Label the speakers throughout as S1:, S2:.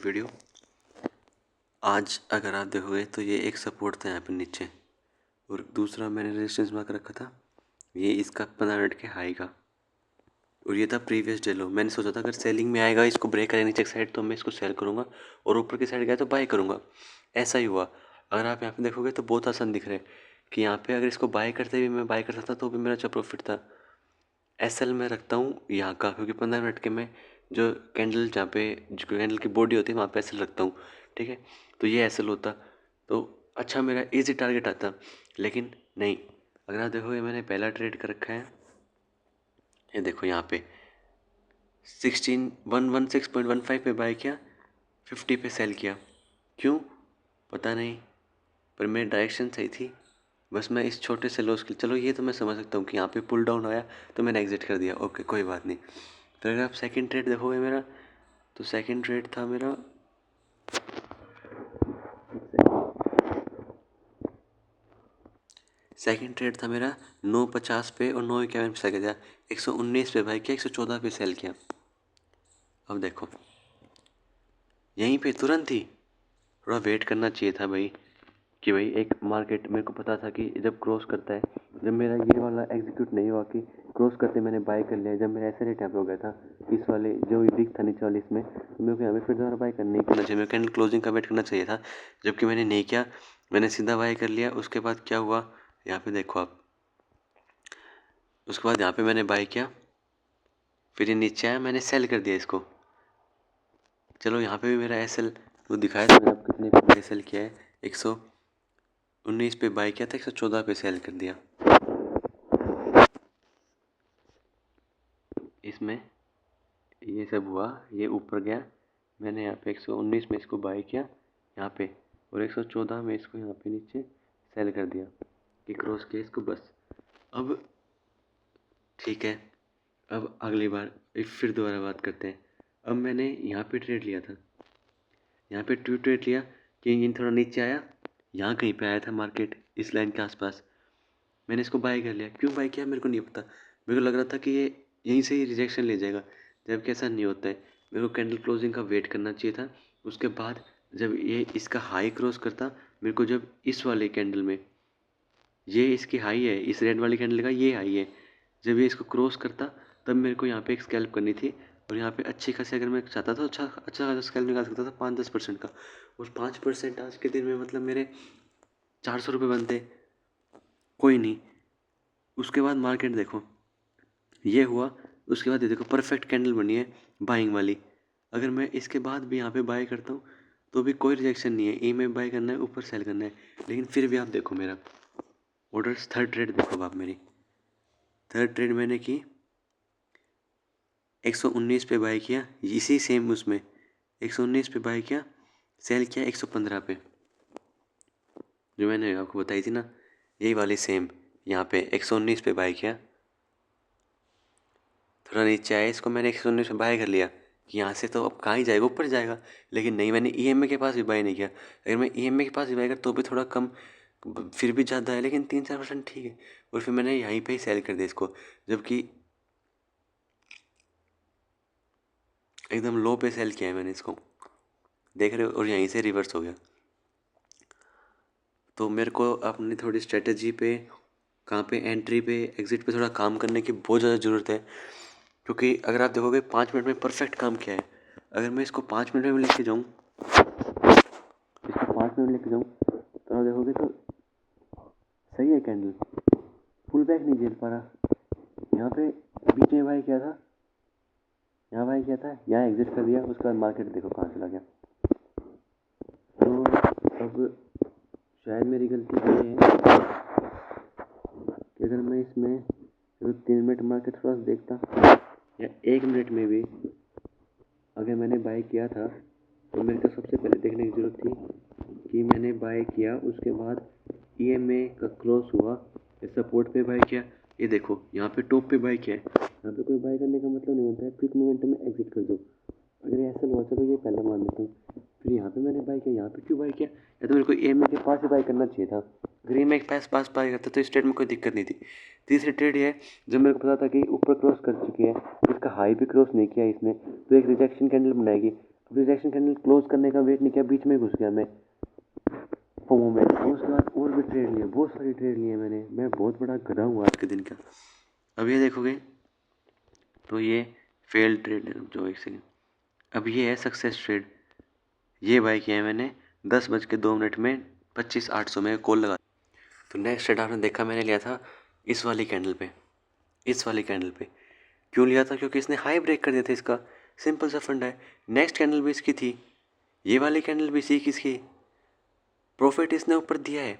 S1: Video. आज अगर आप देखोगे तो ये एक सपोर्ट था यहाँ पे नीचे, और दूसरा मैंने रेजिस्टेंस मार्क रखा था ये इसका 15 मिनट के हाई का, और ये था प्रीवियस डे लो। मैंने सोचा था अगर सेलिंग में आएगा, इसको ब्रेक करेगा नीचे की साइड, तो मैं इसको सेल करूँगा, और ऊपर की साइड गया तो बाय करूँगा। ऐसा ही हुआ। अगर आप यहाँ पे देखोगे तो बहुत आसान दिख रहा है कि यहाँ पे अगर इसको बाय करते हुए मैं बाय कर सकता तो भी मेरा अच्छा प्रॉफिट था। एसएल में रखता हूँ यहाँ का, क्योंकि 15 मिनट के मैं जो कैंडल जहाँ पे जो कैंडल की बॉडी होती है वहाँ पे एसएल रखता हूँ, ठीक है। तो ये एसएल होता तो अच्छा मेरा इजी टारगेट आता, लेकिन नहीं। अगर आप देखोगे मैंने पहला ट्रेड कर रखा है, ये देखो यहाँ पे 116.15 पे बाय किया, 50 पे सेल किया। क्यों पता नहीं, पर मेरी डायरेक्शन सही थी। बस मैं इस छोटे से लॉस के, चलो ये तो मैं समझ सकता हूँ कि यहाँ पे पुल डाउन आया तो मैंने एग्जिट कर दिया, ओके कोई बात नहीं। तो अगर आप सेकंड ट्रेड देखोगे मेरा, तो सेकंड ट्रेड था मेरा सेकंड ट्रेड था मेरा 9.50 पे और 9.51 पे सेल किया, 119 पे बाय किया, 114 पे सेल किया। अब देखो यहीं पे तुरंत ही थोड़ा वेट करना चाहिए था भाई, कि भाई एक मार्केट मेरे को पता था कि जब क्रॉस करता है, जब मेरा ये वाला एग्जीक्यूट नहीं हुआ कि क्रॉस करते मैंने बाय कर लिया, जब मेरा ऐसे रेट यहाँ पे हो गया था इस वाले जो बिग था नीचे वाले इसमें, तो मेरे को यहाँ पे फिर दोबारा बाय करना नहीं करना चाहिए, मेरे कैंडल क्लोजिंग का वेट करना चाहिए था, जबकि मैंने नहीं किया। मैंने सीधा बाय कर लिया। उसके बाद क्या हुआ यहाँ पे देखो आप, उसके बाद यहाँ पे मैंने बाय किया, फिर ये नीचे आया, मैंने सेल कर दिया इसको। चलो यहाँ पे भी मेरा एसएल वो दिखाया था मैंने आपको कितने पे सेल किया है, 119 पे बाय किया था, 114 पे सेल कर दिया। इसमें ये सब हुआ, ये ऊपर गया, मैंने यहाँ पे 119 में इसको बाय किया यहाँ पे, और 114 में इसको यहाँ पे नीचे सेल कर दिया कि क्रॉस किया इसको बस। अब ठीक है, अब अगली बार फिर दोबारा बात करते हैं। अब मैंने यहाँ पे ट्रेड लिया था, यहाँ पे ट्रेड लिया कि इन थोड़ा नीचे आया, यहाँ कहीं पे आया था मार्केट इस लाइन के आसपास, मैंने इसको बाय कर लिया। क्यों बाय किया मेरे को नहीं पता, मेरे को लग रहा था कि ये यहीं से ही रिजेक्शन ले जाएगा, जबकि ऐसा नहीं होता है। मेरे को कैंडल क्लोजिंग का वेट करना चाहिए था। उसके बाद जब ये इसका हाई क्रॉस करता, मेरे को जब इस वाले कैंडल में, ये इसकी हाई है, इस रेड वाली कैंडल का ये हाई है, जब ये इसको क्रॉस करता तब मेरे को यहाँ पे एक स्कैल्प करनी थी, और यहाँ पे अच्छी खासी अगर मैं चाहता था अच्छा अच्छा खासा स्कैल्प निकाल सकता था 5-10% का, और 5% आज के दिन में मतलब मेरे 400 रुपये बनते। कोई नहीं। उसके बाद मार्केट देखो ये हुआ, उसके बाद ये देखो परफेक्ट कैंडल बनी है बाइंग वाली। अगर मैं इसके बाद भी यहाँ पे बाय करता हूँ तो भी कोई रिजेक्शन नहीं है, ए में बाय करना है, ऊपर सेल करना है। लेकिन फिर भी आप देखो मेरा ऑर्डर्स, थर्ड ट्रेड देखो आप मेरी, थर्ड ट्रेड मैंने की 119 पे बाय किया, इसी सेम उसमें 119 पे बाय किया, सेल किया 115 पे, जो मैंने आपको बताई थी ना, यही वाली सेम यहाँ पे 119 पे बाय किया, थोड़ा नीचे आया, इसको मैंने 119 पे बाय कर लिया कि यहाँ से तो अब कहाँ ही जाएगा, ऊपर जाएगा। लेकिन नहीं, मैंने ईएमए के पास भी बाय नहीं किया। अगर मैं ईएमए के पास भी बाय कर तो भी थोड़ा कम, फिर भी ज़्यादा है, लेकिन 3-4% ठीक है। और फिर मैंने यहीं पे ही सेल कर दिया इसको, जबकि एकदम लो पे सेल किया है मैंने इसको, देख रहे हो, और यहीं से रिवर्स हो गया। तो मेरे को अपनी थोड़ी स्ट्रेटजी पे, कहाँ पे एंट्री पे, एग्जिट पे थोड़ा काम करने की बहुत ज़्यादा ज़रूरत है, क्योंकि अगर आप देखोगे 5 मिनट में परफेक्ट काम किया है। अगर मैं इसको 5 मिनट में लेके जाऊँ, इसको 5 मिनट लेके जाऊँ, तो आप देखोगे तो सही है कैंडल, फुल बैक नहीं झेल पा रहा। यहाँ पे बीच में बाय किया था, यहाँ बाय किया था, यहाँ एग्जिट कर दिया, उसके बाद मार्केट देखो कहाँ चला गया। तो अब शायद मेरी गलती ये है कि अगर मैं इसमें 3 मिनट मार्केट थोड़ा सा देखता, या 1 मिनट में भी अगर मैंने बाय किया था, तो मेरे को सबसे पहले देखने की ज़रूरत थी कि मैंने बाय किया, उसके बाद ईएमए का क्रॉस हुआ, या सपोर्ट पे बाय किया। ये देखो यहाँ पे टॉप पे बाय किया है, यहाँ पे कोई बाय करने का मतलब नहीं होता है क्विक मोमेंटम में एग्जिट कर दो। अगर ये ऐसा हुआ, चलो ये पहला मान लेता हूँ, फिर यहाँ पे मैंने बाय किया, यहाँ पे क्यों बाय किया, या तो मेरे को ईएमए के पास ही बाय करना चाहिए था। अगर ईएमए के पास बाय करता तो इस ट्रेड में कोई दिक्कत नहीं थी। तीसरी ट्रेड ये है, जब मेरे को पता था कि ऊपर क्रॉस कर चुकी है, इसका हाई भी क्रॉस नहीं किया इसने, तो एक रिजेक्शन कैंडल बनाएगी। अब रिजेक्शन कैंडल क्लोज करने का वेट नहीं किया, बीच में घुस गया मैं फोमो में। उसके बाद और भी ट्रेड लिए, बहुत सारी ट्रेड लिए मैंने। मैं बहुत बड़ा गधा हूँ आज के दिन का। अब ये देखोगे तो ये फेल्ड ट्रेड है। जो एक सेकेंड, अब ये है सक्सेस ट्रेड। ये बाई किया है मैंने 10:02 में 25,800 में कॉल लगा। तो नेक्स्ट ट्रेड आपने देखा मैंने लिया था इस वाली कैंडल पे, इस वाली कैंडल पे। क्यों लिया था? क्योंकि इसने हाई ब्रेक कर दिया था इसका, सिंपल सा फंड है। नेक्स्ट कैंडल भी इसकी थी, ये वाली कैंडल भी इसी किसकी, प्रॉफिट इसने ऊपर दिया है,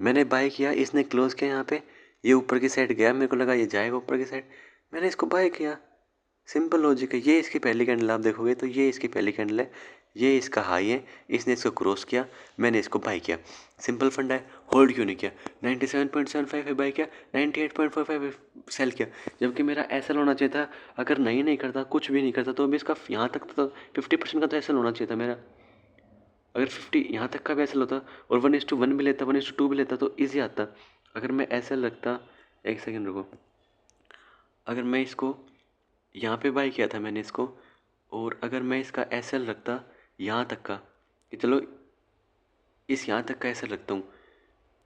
S1: मैंने बाय किया, इसने क्लोज किया यहाँ पे, ये ऊपर की साइड गया, मेरे को लगा ये जाएगा ऊपर की साइड, मैंने इसको बाय किया। सिंपल लॉजिक है। ये इसकी पहली कैंडल आप देखोगे तो ये इसकी पहली कैंडल है, ये इसका हाई है, इसने इसको क्रॉस किया, मैंने इसको बाय किया। सिंपल फंड है। होल्ड क्यों नहीं किया? 97.75 पे बाय किया, 98.45 सेल किया, जबकि मेरा एसएल होना चाहिए था। अगर नहीं करता, कुछ भी नहीं करता, तो अभी इसका यहाँ तक तो 50% का तो एसएल होना चाहिए था मेरा। अगर 50 यहाँ तक का भी एसएल होता और 1:1 भी लेता, 1:2 भी लेता तो ईजी आता। अगर मैं एसएल रखता, एक सेकेंड रुको, अगर मैं इसको यहाँ पे बाय किया था मैंने इसको, और अगर मैं इसका एसएल रखता यहाँ तक का, कि चलो इस यहाँ तक का एसएल रखता हूँ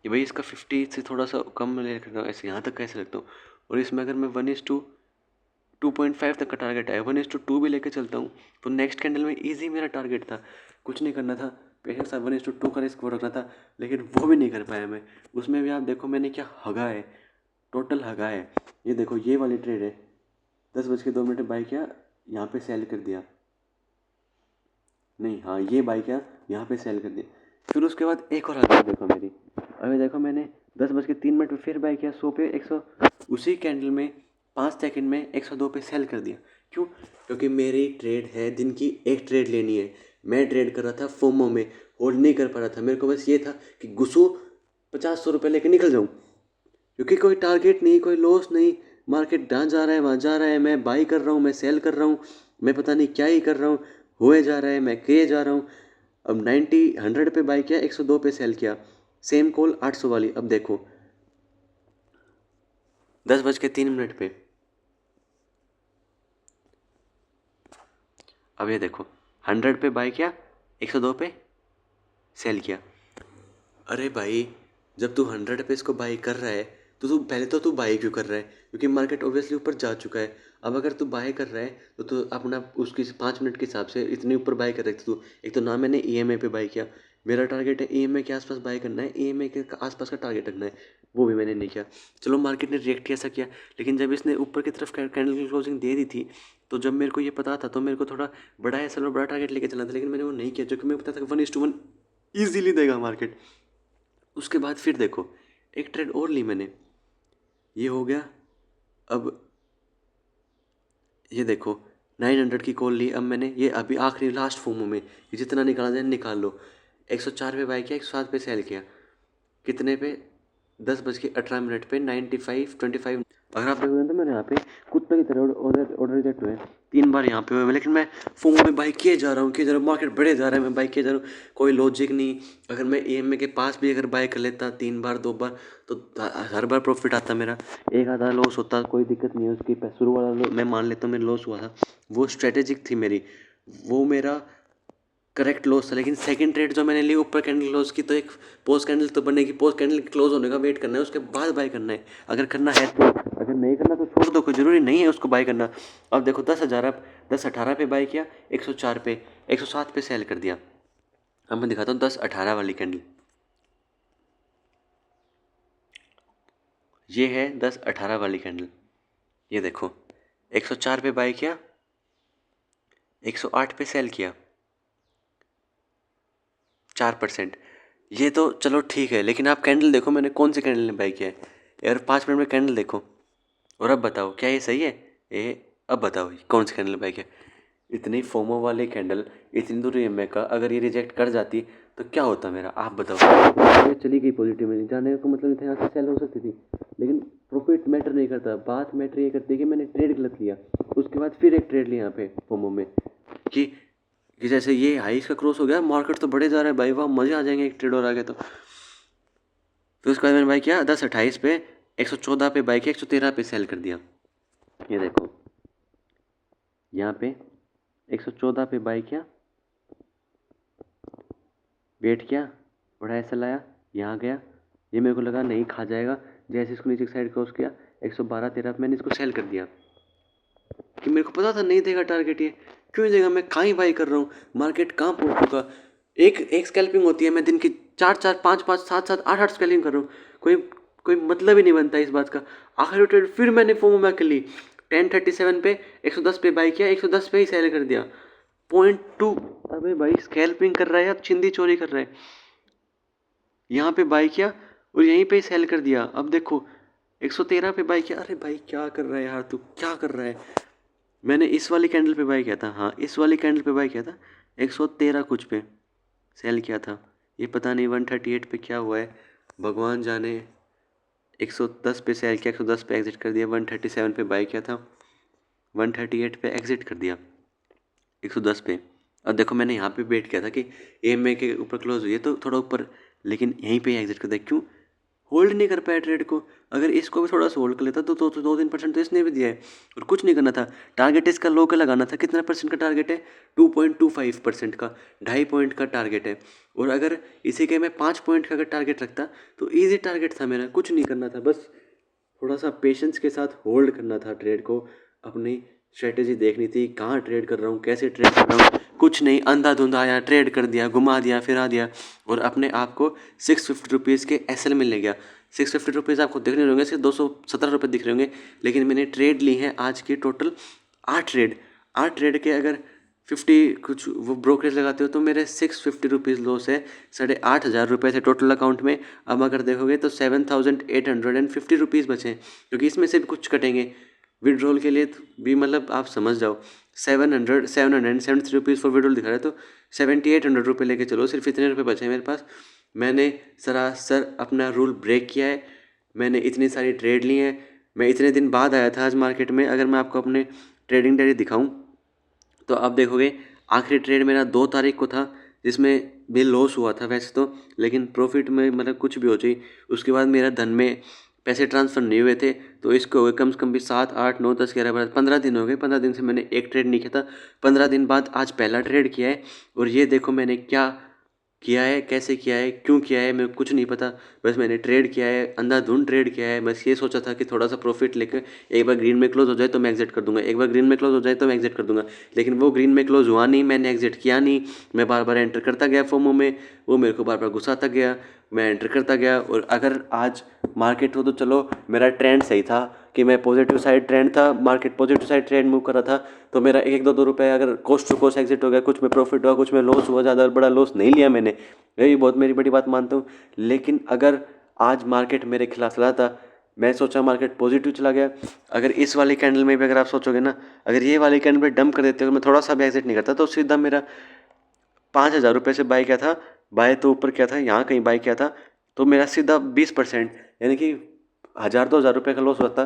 S1: कि भाई इसका 50 से थोड़ा सा कम ले रखता हूँ, ऐसे यहाँ तक का एसएल रखता हूँ, और इसमें अगर मैं 1:2.5 तक का टारगेट है, 1:2 भी लेके चलता हूँ, तो नेक्स्ट कैंडल में ईजी मेरा टारगेट था। कुछ नहीं करना था, पेशेंस था, 1:2 का रिस्क वो रखना था, लेकिन वो भी नहीं कर पाया मैं। उसमें भी आप देखो मैंने क्या हगा है, टोटल हगा है। ये देखो ये वाली ट्रेड है, 10:02 बाय किया, यहाँ पे सेल कर दिया, नहीं हाँ ये बाय किया, यहाँ पे सेल कर दिया। फिर उसके बाद एक और हगा देखो मेरी, अभी देखो मैंने 10:03 पे फिर बाय किया 100 पे, 100 उसी कैंडल में 5 सेकंड में 102 पे सेल कर दिया। क्यों? क्योंकि मेरी ट्रेड है दिन की एक ट्रेड लेनी है। मैं ट्रेड कर रहा था फोमो में, होल्ड नहीं कर पा रहा था। मेरे को बस ये था कि घुसूँ 50-100 रुपये लेके निकल जाऊँ, क्योंकि कोई टारगेट नहीं, कोई लॉस नहीं। मार्केट जहाँ जा रहा है वहाँ जा रहा है, मैं बाई कर रहा हूँ, मैं सेल कर रहा हूँ, मैं पता नहीं क्या ही कर रहा हूँ, हुए जा रहा है, मैं किए जा रहा हूँ। अब 100 पे बाई किया, 102 पे सेल किया, सेम कॉल 800 वाली। अब देखो 10:03 पे, अब ये देखो 100 पे बाई किया, 102 पे सेल किया। अरे भाई जब तू 100 पे इसको बाई कर रहा है तो तू पहले तो तू बाई क्यों कर रहा है? क्योंकि मार्केट ऑब्वियसली ऊपर जा चुका है। अब अगर तू बाय कर रहा है तो तू अपना उसकी 5 मिनट के हिसाब से इतनी ऊपर बाय कर रही थी तू। एक तो ना मैंने ईएमए पे बाय किया, मेरा टारगेट है ईएमए के आसपास बाय करना है, ईएमए के आसपास का टारगेट रखना है, वो भी मैंने नहीं किया। चलो मार्केट ने रिएक्ट कैसा किया, लेकिन जब इसने ऊपर की तरफ कैंडल की क्लोजिंग दे दी थी, तो जब मेरे को ये पता था तो मेरे को थोड़ा बड़ा एसएल और बड़ा टारगेट लेके चलना था, लेकिन मैंने वो नहीं किया, जो कि मेरे को पता था 1:1 ईजिली देगा मार्केट। उसके बाद फिर देखो एक ट्रेड और ली मैंने, ये हो गया। अब ये देखो 900 की कॉल ली। अब मैंने ये अभी आखिरी लास्ट फोमो में ये जितना निकाला जाए निकाल लो। 104 पे बाय किया, 107 पे सेल किया, कितने पे? 10:18 पे 95.25। अगर आप देखोगे तो मेरे यहाँ पे कुत्ते की तरह ऑर्डर रिजेक्ट हुए 3 बार यहाँ पे हुए, लेकिन मैं फोमो में बाई किए जा रहा हूँ, मार्केट बढ़े जा रहा है, मैं बाई किए जा रहा हूँ, कोई लॉजिक नहीं। अगर मैं ईएमए के पास भी अगर बाय कर लेता 3 बार 2 बार तो हर बार प्रॉफिट आता मेरा। एक आधा लॉस होता, कोई दिक्कत नहीं है उसकी, शुरू वाला मैं मान लेता हूँ मेरा लॉस हुआ था, वो स्ट्रेटेजिक थी मेरी, वो मेरा करेक्ट लॉस था। लेकिन सेकंड ट्रेड जो मैंने ली ऊपर कैंडल क्लोज की, तो एक पोस्ट कैंडल तो बनेगी, पोस्ट कैंडल क्लोज होने का वेट करना है, उसके बाद बाय करना है अगर करना है तो। अगर नहीं करना तो छोड़ दो, कोई ज़रूरी नहीं है उसको बाय करना। अब देखो 10,000 अब 10:18 पे बाय किया, 104 पे 107 पे सेल कर दिया। अब मैं दिखाता हूँ 10:18 वाली कैंडल, ये है 10:18 वाली कैंडल। ये देखो 104 पे बाय किया, 108 पे सेल किया, 4%। ये तो चलो ठीक है, लेकिन आप कैंडल देखो मैंने कौन सी कैंडल ने बाय किया है यार, 5 मिनट में कैंडल देखो और अब बताओ क्या ये सही है? अब बताओ कौन सी कैंडल बाय किया? इतनी फोमो वाली कैंडल, इतनी दूर ईएमए का, अगर ये रिजेक्ट कर जाती तो क्या होता मेरा, आप बताओ। ये चली गई पॉजिटिव में, जाने का मतलब था यहाँ से सेल हो सकती थी, लेकिन प्रॉफिट मैटर नहीं करता, बात मैटर ये करती है कि मैंने ट्रेड गलत लिया। उसके बाद फिर एक ट्रेड लिया यहाँ पे फोमो में कि जैसे ये हाई का क्रॉस हो गया, मार्केट तो बढ़े जा रहा है भाई, वाह मजे आ जाएंगे एक ट्रेड और आगे तो। फिर उसके बाद मैंने बाई किया 10:28 पे, 114 पे बाई किया, 113 पे सेल कर दिया। ये देखो यहाँ पे 114 पे बाई किया, वेट किया, बड़ा ऐसा लाया, यहाँ गया, ये मेरे को लगा नहीं खा जाएगा, जैसे इसको नीचे की साइड क्रॉस किया 112-13 मैंने इसको सेल कर दिया कि मेरे को पता था नहीं देगा टारगेट, ये क्यों देगा, मैं कहाँ ही बाई कर रहा हूँ, मार्केट कहाँ पहुँच चुका। एक स्कैल्पिंग होती है, मैं दिन की 4-4 5-5 7-7 8-8 स्कैल्पिंग कर रहा हूँ, कोई मतलब ही नहीं बनता इस बात का। आखिरी ट्रेड फिर मैंने फोमो में कर ली, 1037 पे 110 पे बाई किया, 110 पे ही सेल कर दिया, 0.2। अबे भाई स्कैल्पिंग कर रहा है, अब चिंदी चोरी कर रहा है। यहाँ पे बाई किया और यहीं पे सेल कर दिया। अब देखो 113 पे बाई किया। अरे भाई क्या कर रहा है यार, तू क्या कर रहा है। मैंने इस वाली कैंडल पे बाई किया था, हाँ इस वाली कैंडल पे बाई किया था, 113 कुछ पे सेल किया था। ये पता नहीं 138 पे क्या हुआ है, भगवान जाने। 110 पे सेल किया, 110 पे एग्जिट कर दिया, 137 पे बाई किया था, 138 पे एग्जिट कर दिया 110 पे। अब देखो मैंने यहाँ पे वेट किया था कि AMA के ऊपर क्लोज हुई है तो थोड़ा ऊपर, लेकिन यहीं पे एग्जिट कर दिया। क्यों होल्ड नहीं कर पाया ट्रेड को। अगर इसको भी थोड़ा सा होल्ड कर लेता तो 2-3% तो इसने भी दिया है, और कुछ नहीं करना था। टारगेट इसका लो का लगाना था। कितना परसेंट का टारगेट है, 2.25% का, 2.5 पॉइंट का टारगेट है। और अगर इसी के मैं 5 पॉइंट का अगर टारगेट रखता तो ईजी टारगेट था मेरा, कुछ नहीं करना था, बस थोड़ा सा पेशेंस के साथ होल्ड करना था ट्रेड को। अपनी स्ट्रेटेजी देखनी थी, कहाँ ट्रेड कर रहा हूँ, कैसे ट्रेड कर रहा हूँ, कुछ नहीं अंधाधुंधा आया ट्रेड कर दिया, घुमा दिया फिरा दिया, और अपने आप को 650 रुपीज़ के SL मिलने गया। 650 रुपीज़ आपको दिख रहे होंगे, सिर्फ 217 रुपये दिख रहे होंगे, लेकिन मैंने ट्रेड ली हैं आज की टोटल 8 ट्रेड के अगर 50 कुछ वो ब्रोकरेज लगाते हो तो मेरे 650 रुपीज़ लॉस है। 8,500 रुपये थे टोटल अकाउंट में। अब अगर देखोगे तो 7,850 रुपीज़ बचे, क्योंकि इसमें से भी कुछ कटेंगे विड्रॉल के लिए भी, मतलब आप समझ जाओ 773 रुपीज़ फॉर विड्रॉल दिखा रहा है, तो 7,800 रुपये लेके चलो, सिर्फ इतने रुपये बचे हैं मेरे पास। मैंने सरासर अपना रूल ब्रेक किया है, मैंने इतनी सारी ट्रेड ली हैं। मैं इतने दिन बाद आया था आज मार्केट में। अगर मैं आपको अपने ट्रेडिंग डायरी दिखाऊं तो आप देखोगे आखिरी ट्रेड मेरा 2 तारीख को था, जिसमें भी लॉस हुआ था वैसे तो, लेकिन प्रॉफिट में मतलब कुछ भी हो जाए। उसके बाद मेरा धन में पैसे ट्रांसफ़र नहीं हुए थे, तो इसको हो गए कम से कम भी 7 8 9 10 11 12 15 दिन हो गए। 15 दिन से मैंने एक ट्रेड नहीं किया था। 15 दिन बाद आज पहला ट्रेड किया है, और ये देखो मैंने क्या किया है, कैसे किया है, क्यों किया है, मेरे को कुछ नहीं पता। बस मैंने ट्रेड किया है, अंधाधुंध ट्रेड किया है। बस ये सोचा था कि थोड़ा सा प्रॉफिट लेकर एक बार ग्रीन में क्लोज हो जाए तो मैं एग्जिट कर दूंगा, एक बार ग्रीन में क्लोज हो जाए तो मैं एग्जिट कर दूंगा। लेकिन वो ग्रीन में क्लोज हुआ नहीं, मैंने एग्जिट किया नहीं। मैं बार बार एंटर करता गया फोमो में, वो मेरे को बार बार गुस्साता गया, मैं एंटर करता गया। और अगर आज मार्केट हो तो चलो मेरा ट्रेंड सही था कि मैं पॉजिटिव साइड ट्रेंड था, market positive side trend move कर रहा था, तो मेरा 1-2 रुपये अगर कोस्ट टू कोस्ट एग्जिट हो गया, कुछ में प्रॉफिट हुआ, कुछ में लॉस हुआ, ज़्यादा बड़ा लॉस नहीं लिया मैंने, यही बहुत मेरी बड़ी बात मानता हूँ। लेकिन अगर आज मार्केट मेरे खिलाफ चला था, मैं सोचा मार्केट पॉजिटिव चला गया, अगर इस वाली कैंडल में भी अगर आप सोचोगे ना, अगर ये वाली कैंडल पे डंप कर देते हो, मैं थोड़ा सा भी एग्जिट नहीं करता तो सीधा मेरा 5,000 रुपये से बाई किया था, बाय तो ऊपर किया था, यहाँ कहीं बाई किया था, तो मेरा सीधा 20% यानी कि 1,000-2,000 रुपये का लॉस होता।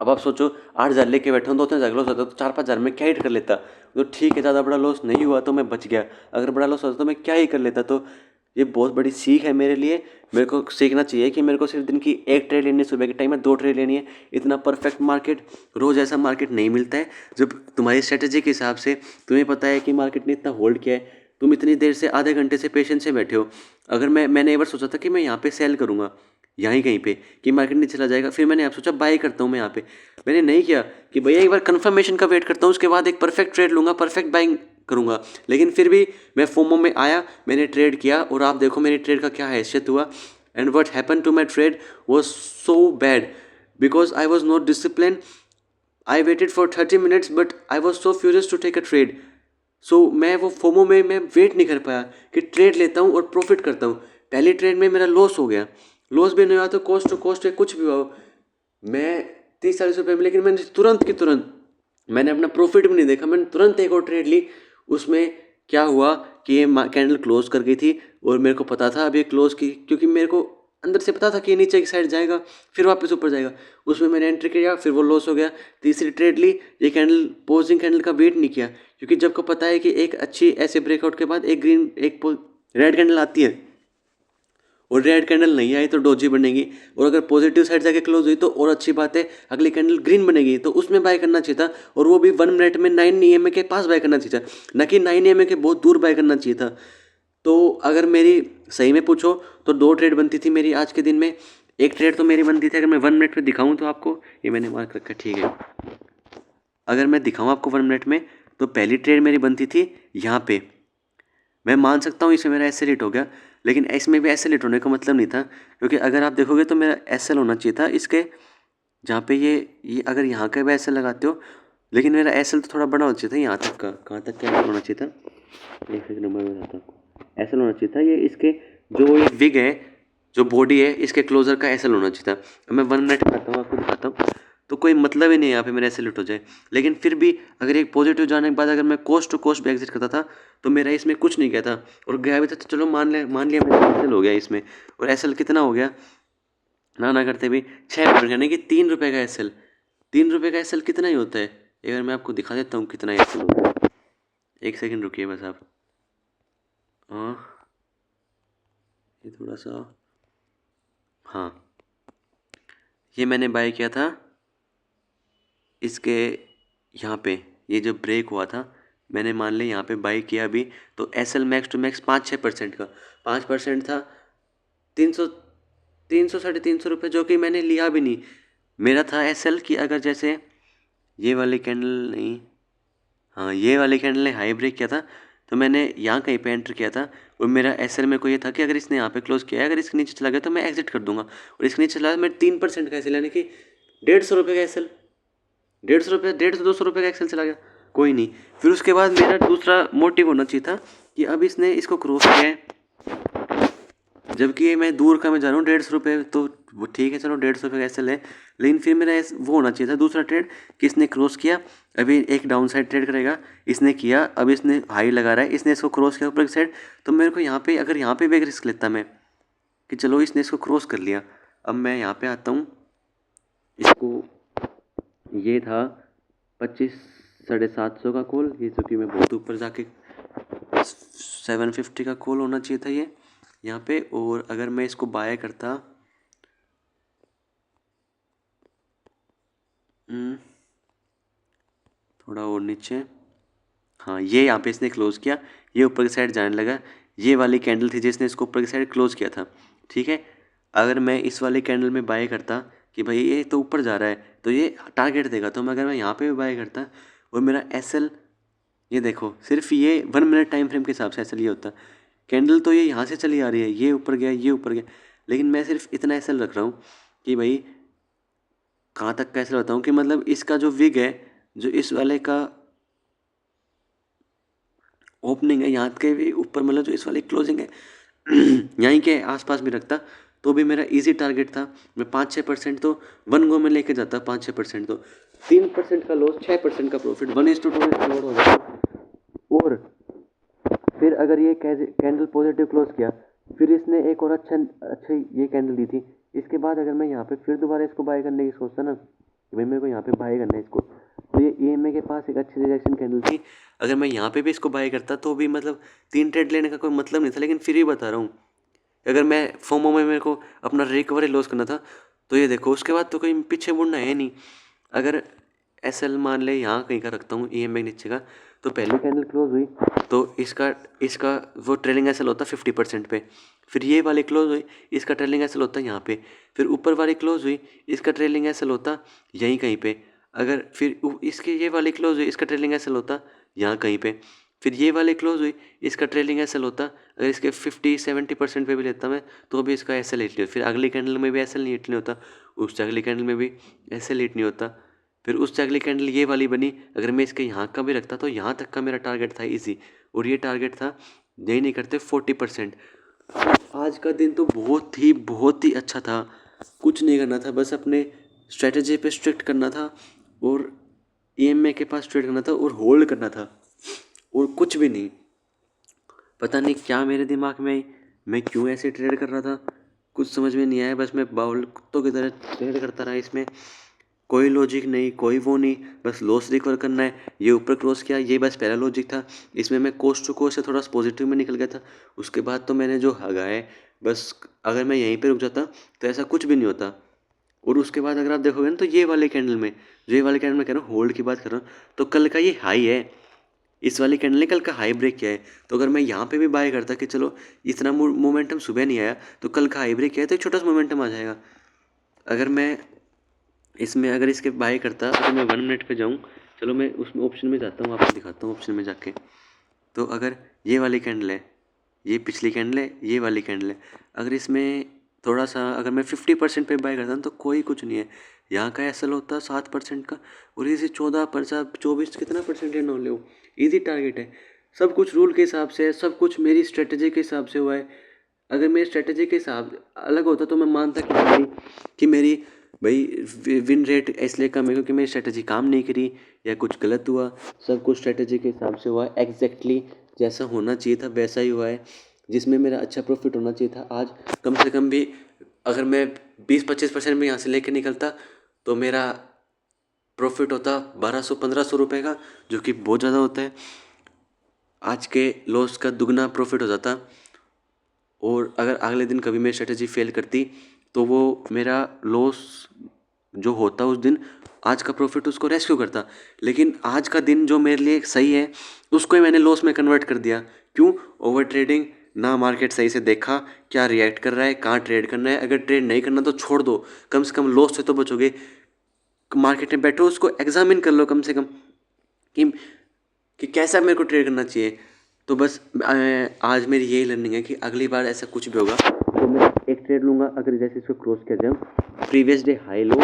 S1: अब आप सोचो 8,000 लेके बैठा हूँ, 2-3,000 लॉस होता तो 4-5,000 में क्या हिट कर लेता, तो ठीक है ज़्यादा बड़ा लॉस नहीं हुआ तो मैं बच गया। अगर बड़ा लॉस होता तो मैं क्या ही कर लेता। तो ये बहुत बड़ी सीख है मेरे लिए। मेरे को सीखना चाहिए कि मेरे को सिर्फ दिन की 1 ट्रेड लेनी है, सुबह के टाइम में 2 ट्रेड लेनी है। इतना परफेक्ट मार्केट, रोज़ ऐसा मार्केट नहीं मिलता है जब तुम्हारी स्ट्रेटेजी के हिसाब से तुम्हें पता है कि मार्केट ने इतना होल्ड किया है, तुम इतनी देर से आधे घंटे से पेशेंस से बैठे हो। अगर मैंने एक बार सोचा था कि मैं यहाँ पे सेल करूँगा, यहीं कहीं पे, कि मार्केट नीचे चला जाएगा, फिर मैंने आप सोचा बाय करता हूँ मैं यहाँ पे। मैंने नहीं किया कि भैया एक बार कंफर्मेशन का वेट करता हूँ, उसके बाद एक परफेक्ट ट्रेड लूँगा, परफेक्ट बाइंग करूँगा। लेकिन फिर भी मैं फोमो में आया, मैंने ट्रेड किया, और आप देखो मेरी ट्रेड का क्या हैसियत हुआ। And what happen to my trade was so bad because I was not discipline. I waited for 30 minutes but I was so furious to take a trade. सो मैं वो फोमो में मैं वेट नहीं कर पाया कि ट्रेड लेता हूँ और प्रॉफिट करता हूँ। पहली ट्रेड में मेरा लॉस हो गया, लॉस भी नहीं हुआ तो कोस्ट टू कोस्ट है, कुछ भी हुआ, मैं 30-40 रुपये में, लेकिन मैंने तुरंत की तुरंत मैंने अपना प्रॉफिट भी नहीं देखा, मैंने तुरंत एक और ट्रेड ली। उसमें क्या हुआ कि ये कैंडल क्लोज कर गई थी, और मेरे को पता था अब ये क्लोज की, क्योंकि मेरे को अंदर से पता था कि ये नीचे की साइड जाएगा फिर वापस ऊपर जाएगा। उसमें मैंने एंट्री किया, फिर वो लॉस हो गया। तीसरी ट्रेड ली, ये कैंडल पोजिंग कैंडल का वेट नहीं किया, क्योंकि जब को पता है कि एक अच्छी ऐसे ब्रेकआउट के बाद एक ग्रीन एक रेड कैंडल आती है, और रेड कैंडल नहीं आई तो डोजी बनेगी, और अगर पॉजिटिव साइड जाके क्लोज हुई तो और अच्छी बात है, अगली कैंडल ग्रीन बनेगी तो उसमें बाय करना चाहिए था, और वो भी 1 मिनट में 9 EMA के पास बाय करना चाहिए था, न कि 9 EMA के बहुत दूर बाय करना चाहिए था। तो अगर मेरी सही में पूछो तो 2 ट्रेड बनती थी मेरी आज के दिन में। एक ट्रेड तो मेरी बनती थी, अगर मैं 1 मिनट में दिखाऊँ तो आपको, ये मैंने मार्क रखा, ठीक है। अगर मैं दिखाऊँ आपको 1 मिनट में, तो पहली ट्रेड मेरी बनती थी यहाँ पे। मैं मान सकता हूँ इसमें मेरा एसएल हो गया, लेकिन इसमें भी एसएल होने का मतलब नहीं था, क्योंकि अगर आप देखोगे तो मेरा एसएल होना चाहिए था इसके, जहाँ पे ये अगर यहाँ का भी एसएल लगाते हो, लेकिन मेरा एसएल तो थोड़ा बड़ा होना चाहिए था यहाँ तक का। कहाँ तक का एसएल होना चाहिए था, एक सेकंड नंबर में बताता आपको। एसएल होना चाहिए था ये इसके, जो ये विग है, जो बॉडी है, इसके क्लोजर का एसएल होना चाहिए था। अब मैं 1 मिनट खाता हूँ, आपको दिखाता हूँ, तो कोई मतलब ही नहीं है यहाँ पे मेरा एसएल हो जाए। लेकिन फिर भी अगर एक पॉजिटिव जाने के बाद अगर मैं कोस्ट टू कोस्ट भी एग्जिट करता था, तो मेरा इसमें कुछ नहीं गया था और गया भी था, तो चलो मान लिया मेरा एसएल हो गया इसमें। और एसएल कितना हो गया, ना करते भी 6 यानी कि 3 रुपये का एसएल। 3 रुपये का एसएल कितना ही होता है, अगर मैं आपको दिखा देता हूँ कितना एसएल होता है। एक सेकंड रुकिए बस आप। हाँ, ये थोड़ा सा, हाँ, ये मैंने बाय किया था इसके यहाँ पे, ये जो ब्रेक हुआ था, मैंने मान लिया यहाँ पे बाई किया अभी, तो एसएल मैक्स टू मैक्स 5-6% का 5% था। 300 300-350 रुपये, जो कि मैंने लिया भी नहीं। मेरा था एसएल कि अगर जैसे ये वाली कैंडल नहीं, हाँ, ये वाली कैंडल ने हाई ब्रेक किया था, तो मैंने यहाँ कहीं पे एंटर किया था, और मेरा एसएल मेरे को ये था कि अगर इसने यहाँ पे क्लोज किया है, अगर इसके नीचे चला गया तो मैं एग्जिट कर दूंगा। और इसके नीचे चला मैं 3% का एसएल, यानी कि 150 रुपये का एसएल, 150 रुपये, 150-200 रुपये का एक्सेल चला गया। कोई नहीं, फिर उसके बाद मेरा दूसरा मोटिव होना चाहिए था कि अब इसने इसको क्रॉस किया है, जबकि ये मैं दूर का मैं जा रहा हूँ 150 रुपये, तो वो ठीक है, चलो 150 रुपये का एक्सेल है। लेकिन फिर मेरा वो होना चाहिए था दूसरा ट्रेड कि इसने क्रॉस किया, अभी एक डाउन साइड ट्रेड करेगा, इसने किया, अब इसने हाई लगा रहा है, इसने इसको क्रॉस किया ऊपर की साइड, तो मेरे को यहाँ पे, अगर यहाँ पे भी एक रिस्क लेता मैं कि चलो इसने इसको क्रॉस कर लिया, अब मैं यहाँ पे आता हूँ, इसको, ये था 25,750 का कॉल, ये जो कि मैं बहुत ऊपर जाके 750 का कॉल होना चाहिए था ये यहाँ पे। और अगर मैं इसको बाय करता, थोड़ा और नीचे, हाँ, ये यहाँ पे इसने क्लोज किया, ये ऊपर की साइड जाने लगा, ये वाली कैंडल थी जिसने इसको ऊपर की साइड क्लोज किया था, ठीक है। अगर मैं इस वाली कैंडल में बाय करता कि भाई ये तो ऊपर जा रहा है, तो ये टारगेट देगा, तो मैं अगर मैं यहाँ पे भी बाय करता और मेरा एसएल, ये देखो, सिर्फ ये 1 मिनट टाइम फ्रेम के हिसाब से एसएल ये होता, कैंडल तो ये यहाँ से चली आ रही है, ये ऊपर गया, ये ऊपर गया, लेकिन मैं सिर्फ इतना एसएल रख रहा हूँ कि भाई कहाँ तक का एसएल बताऊँ, कि मतलब इसका जो विग है, जो इस वाले का ओपनिंग है, यहाँ के भी ऊपर, मतलब जो इस वाली क्लोजिंग है यहीं के आसपास भी रखता, तो भी मेरा इजी टारगेट था। मैं 5-6% तो 1 गो में लेके जाता, 5-6%, तो 3% का लॉस, 6% का प्रॉफिट, 1:2 हो जाता। और फिर अगर ये कैंडल पॉजिटिव क्लोज किया, फिर इसने एक और अच्छा ये कैंडल दी थी, इसके बाद अगर मैं यहाँ पे फिर दोबारा इसको बाय करने की सोचता ना कि भाई मेरे को यहाँ पे बाय करना है इसको, तो ये ईएमए के पास एक अच्छी रिजेक्शन कैंडल थी, अगर मैं यहाँ पे भी इसको बाय करता तो भी मतलब 3 ट्रेड लेने का कोई मतलब नहीं था। लेकिन फिर भी बता रहा हूँ, अगर मैं फोमो में मेरे को अपना रिकवरी लॉस करना था, तो ये देखो, उसके बाद तो कोई पीछे मुड़ना है नहीं। अगर एसएल मान ले यहाँ कहीं का रखता हूँ ईएमए नीचे का, तो पहली कैंडल क्लोज हुई, तो इसका इसका वो ट्रेलिंग एसएल होता 50% पे, फिर ये वाली क्लोज हुई, इसका ट्रेलिंग एसएल होता यहाँ पे, फिर ऊपर वाली क्लोज हुई, इसका ट्रेलिंग एसएल होता यहीं कहीं पे, अगर फिर इसकी ये वाली क्लोज हुई, इसका ट्रेलिंग एसएल होता यहाँ कहीं पे, फिर ये वाली क्लोज हुई, इसका ट्रेलिंग एसएल होता, अगर इसके 50-70% पे भी लेता मैं, तो भी इसका एसएल हिट नहीं होता, फिर अगली कैंडल में भी एसएल नहीं हिट नहीं होता, उस अगली कैंडल में भी एसएल हिट नहीं होता, फिर उस अगली कैंडल ये वाली बनी, अगर मैं इसके यहाँ का भी रखता तो यहाँ तक का मेरा टारगेट था इजी, और ये टारगेट था यही नहीं करते 40%। आज का दिन तो बहुत ही अच्छा था, कुछ नहीं करना था, बस अपने स्ट्रेटजी पे स्ट्रिक्ट करना था, और ईएमए के पास ट्रेड करना था, और होल्ड करना था, और कुछ भी नहीं। पता नहीं क्या मेरे दिमाग में आई, मैं क्यों ऐसे ट्रेड कर रहा था, कुछ समझ में नहीं आया, बस मैं बाउल कुत्तों की तरह ट्रेड करता रहा इसमें, कोई लॉजिक नहीं, कोई वो नहीं, बस लॉस रिकवर करना है। ये ऊपर क्रॉस किया, ये बस पहला लॉजिक था, इसमें मैं कोस्ट टू कोस्ट से थोड़ा पॉजिटिव में निकल गया था। उसके बाद तो मैंने जो हगाए, बस अगर मैं यहीं पे रुक जाता तो ऐसा कुछ भी नहीं होता। और उसके बाद अगर आप देखोगे ना, तो ये वाले कैंडल में, जो ये वाले कैंडल में कह रहा हूँ, होल्ड की बात कर रहा हूँ, तो कल का ये हाई है, इस वाली कैंडल ने कल का हाई ब्रेक किया है, तो अगर मैं यहाँ पे भी बाय करता कि चलो इतना मोमेंटम सुबह नहीं आया तो कल का हाई ब्रेक किया है तो एक छोटा सा मोमेंटम आ जाएगा। अगर मैं इसमें अगर इसके बाय करता, अगर मैं 1 मिनट पे जाऊँ, चलो मैं उसमें ऑप्शन में जाता हूँ, आपको दिखाता हूँ ऑप्शन में जाके। तो अगर ये वाली कैंडल है, ये पिछली कैंडल है, ये वाली कैंडल है, अगर इसमें थोड़ा सा अगर मैं 50% पे बाय करता हूँ तो कोई कुछ नहीं है। यहाँ का एसएल होता है 7% का और इसे 14 24 कितना परसेंट है, नॉन लो ईजी टारगेट है। सब कुछ रूल के हिसाब से है, सब कुछ मेरी स्ट्रेटजी के हिसाब से हुआ है। अगर मेरी स्ट्रेटजी के हिसाब अलग होता तो मैं मानता कि मेरी भाई विन रेट इसलिए कम है क्योंकि मेरी स्ट्रेटजी काम नहीं करी या कुछ गलत हुआ। सब कुछ स्ट्रेटजी के हिसाब से हुआ, एग्जैक्टली जैसा होना चाहिए था वैसा ही हुआ है, जिसमें मेरा अच्छा प्रॉफिट होना चाहिए था। आज कम से कम भी अगर मैं 20-25% में यहाँ से लेके निकलता तो मेरा प्रॉफिट होता 1200-1500 रुपये का, जो कि बहुत ज़्यादा होता है। आज के लॉस का दुगना प्रॉफिट हो जाता। और अगर अगले दिन कभी मेरी स्ट्रेटजी फेल करती तो वो मेरा लॉस जो होता उस दिन, आज का प्रॉफिट उसको रेस्क्यू करता। लेकिन आज का दिन जो मेरे लिए सही है उसको ही मैंने लॉस में कन्वर्ट कर दिया। क्यों? ओवर ट्रेडिंग, ना मार्केट सही से देखा क्या रिएक्ट कर रहा है, कहाँ ट्रेड करना है। अगर ट्रेड नहीं करना तो छोड़ दो, कम से कम लॉस से तो बचोगे। मार्केट में बैठो, उसको एग्जामिन कर लो कम से कम कि कैसा मेरे को ट्रेड करना चाहिए। तो बस आज मेरी यही लर्निंग है कि अगली बार ऐसा कुछ भी होगा तो मैं एक ट्रेड लूँगा। अगर जैसे इसको क्रॉस किया जाए, प्रीवियस डे हाई लो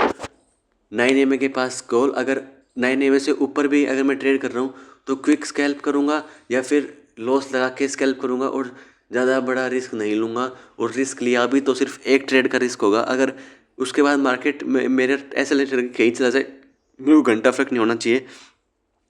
S1: 9 के पास कॉल, अगर 9 से ऊपर भी अगर मैं ट्रेड कर रहा हूँ तो क्विक स्कैल्प करूँगा या फिर लॉस लगा के स्कैल्प करूँगा और ज़्यादा बड़ा रिस्क नहीं लूँगा। और रिस्क लिया भी तो सिर्फ एक ट्रेड का रिस्क होगा। अगर उसके बाद मार्केट में मेरे ऐसा लगता है कि कहीं चला जाए, मेरे को घंटा फर्क नहीं होना चाहिए,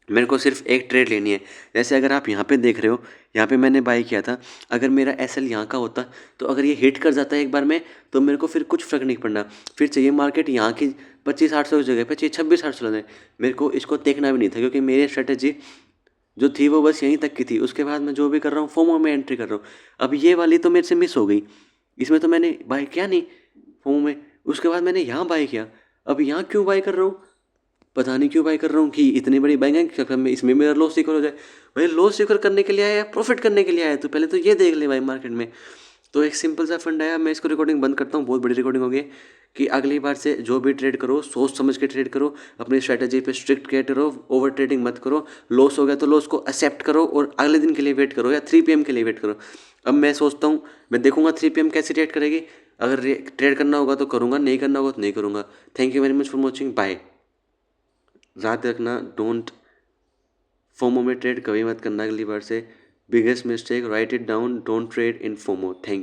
S1: मेरे को सिर्फ एक ट्रेड लेनी है। जैसे अगर आप यहाँ पे देख रहे हो, यहाँ पे मैंने बाई किया था, अगर मेरा एसएल यहाँ का होता तो अगर ये हिट कर जाता है एक बार में तो मेरे को फिर कुछ फर्क नहीं पड़ना। फिर चाहिए मार्केट यहाँ की 25,800 की जगह पे चाहिए 26,800 लगे, मेरे को इसको देखना भी नहीं था क्योंकि मेरी स्ट्रेटजी जो थी वो बस यहीं तक की थी। उसके बाद मैं जो भी कर रहा हूँ फोमो में एंट्री कर रहा हूँ। अब ये वाली तो मेरे से मिस हो गई, इसमें तो मैंने बाई किया नहीं फोमो में। उसके बाद मैंने यहाँ बाई किया, अब यहाँ क्यों बाई कर रहा हूँ, पता नहीं क्यों बाई कर रहा हूँ कि इतनी बड़ी बाइंग है कि में इसमें मेरा लॉस रिकवर हो जाए। भाई लॉस रिकवर करने के लिए आया या प्रॉफिट करने के लिए आया, तो पहले तो ये देख ले भाई मार्केट में। तो एक सिंपल सा फंड आया, मैं इसको रिकॉर्डिंग बंद करता हूँ, बहुत बड़ी रिकॉर्डिंग हो गई। कि अगली बार से जो भी ट्रेड करो सोच समझ के ट्रेड करो, अपनी स्ट्रैटेजी पे स्ट्रिक्ट केयर करो, ओवर ट्रेडिंग मत करो। लॉस हो गया तो लॉस को एक्सेप्ट करो और अगले दिन के लिए वेट करो या 3 PM के लिए वेट करो। अब मैं सोचता हूँ, मैं देखूंगा 3 PM कैसे ट्रेड करेगी। अगर ट्रेड करना होगा तो करूँगा, नहीं करना होगा तो नहीं करूँगा। Thank you very much for watching, bye. याद रखना, डोंट फोमो में ट्रेड कभी मत करना अगली बार से। Biggest mistake, right it down, don't trade in FOMO. Thank